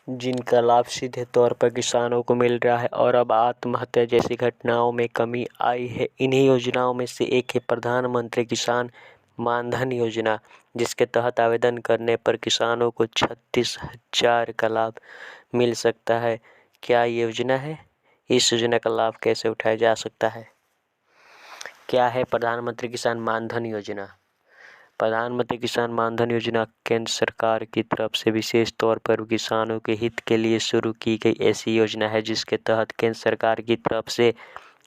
जिनका लाभ सीधे तौर पर किसानों को मिल रहा है और अब आत्महत्या जैसी घटनाओं में कमी आई है। इन्हीं योजनाओं में से एक है प्रधानमंत्री किसान मानधन योजना, जिसके तहत आवेदन करने पर किसानों को 36,000 का लाभ मिल सकता है। क्या ये योजना है? इस योजना का लाभ कैसे उठाया जा सकता है? क्या है प्रधानमंत्री किसान मानधन योजना? प्रधानमंत्री किसान मानधन योजना केंद्र सरकार की तरफ से विशेष तौर पर किसानों के हित के लिए शुरू की गई ऐसी योजना है, जिसके तहत केंद्र सरकार की तरफ से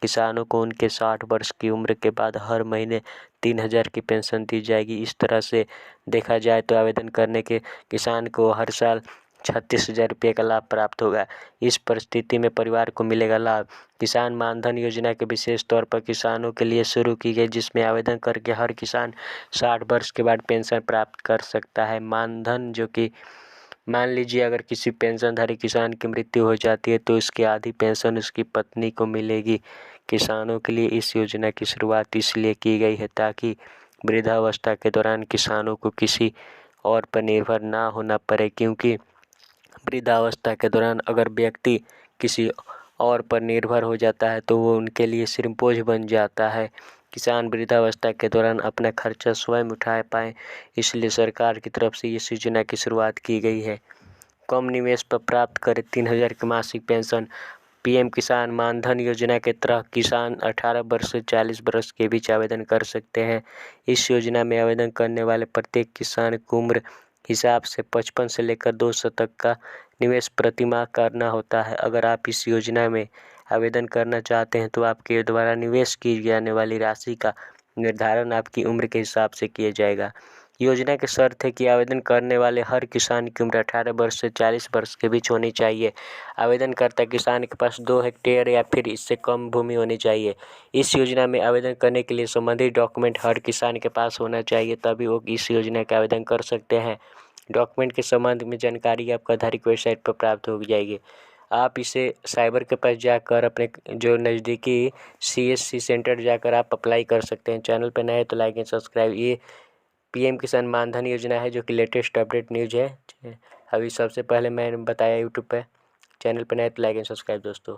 किसानों को उनके 60 वर्ष की उम्र के बाद हर महीने 3,000 की पेंशन दी जाएगी। इस तरह से देखा जाए तो आवेदन करने के किसान को हर साल 36,000 रुपये का लाभ प्राप्त होगा। इस परिस्थिति में परिवार को मिलेगा लाभ। किसान मानधन योजना के विशेष तौर पर किसानों के लिए शुरू की गई, जिसमें आवेदन करके हर किसान 60 वर्ष के बाद पेंशन प्राप्त कर सकता है। मानधन जो कि मान लीजिए अगर किसी पेंशनधारी किसान की मृत्यु हो जाती है तो उसकी आधी पेंशन उसकी पत्नी को मिलेगी। किसानों के लिए इस योजना की शुरुआत इसलिए की गई है ताकि वृद्धावस्था के दौरान किसानों को किसी और पर निर्भर ना होना पड़े, क्योंकि वृद्धावस्था के दौरान अगर व्यक्ति किसी और पर निर्भर हो जाता है तो वो उनके लिए सिर्फ बोझ बन जाता है। किसान वृद्धावस्था के दौरान अपना खर्चा स्वयं उठा पाएँ, इसलिए सरकार की तरफ से इस योजना की शुरुआत की गई है। कम निवेश पर प्राप्त करें 3,000 की मासिक पेंशन। पीएम किसान मानधन योजना के तहत किसान 18 वर्ष से 40 वर्ष के बीच आवेदन कर सकते हैं। इस योजना में आवेदन करने वाले प्रत्येक किसान को उम्र हिसाब से 55 से लेकर 200 तक का निवेश प्रति माह करना होता है। अगर आप इस योजना में आवेदन करना चाहते हैं तो आपके द्वारा निवेश की जाने वाली राशि का निर्धारण आपकी उम्र के हिसाब से किया जाएगा। योजना की शर्त है कि आवेदन करने वाले हर किसान की उम्र 18 वर्ष से 40 वर्ष के बीच होनी चाहिए। आवेदनकर्ता किसान के पास 2 हेक्टेयर या फिर इससे कम भूमि होनी चाहिए। इस योजना में आवेदन करने के लिए संबंधित डॉक्यूमेंट हर किसान के पास होना चाहिए, तभी वो इस योजना का आवेदन कर सकते हैं। डॉक्यूमेंट के संबंध में जानकारी आपको आधिकारिक वेबसाइट पर प्राप्त हो जाएगी। आप इसे साइबर के पास जाकर अपने जो नज़दीकी CSC सेंटर जाकर आप अप्लाई कर सकते हैं। चैनल पर नए हैं तो लाइक एंड सब्सक्राइब। ये पीएम किसान मानधन योजना है जो कि लेटेस्ट अपडेट न्यूज़ है। अभी सबसे पहले मैंने बताया यूट्यूब पे। चैनल पर नए हैं तो लाइक एंड सब्सक्राइब दोस्तों।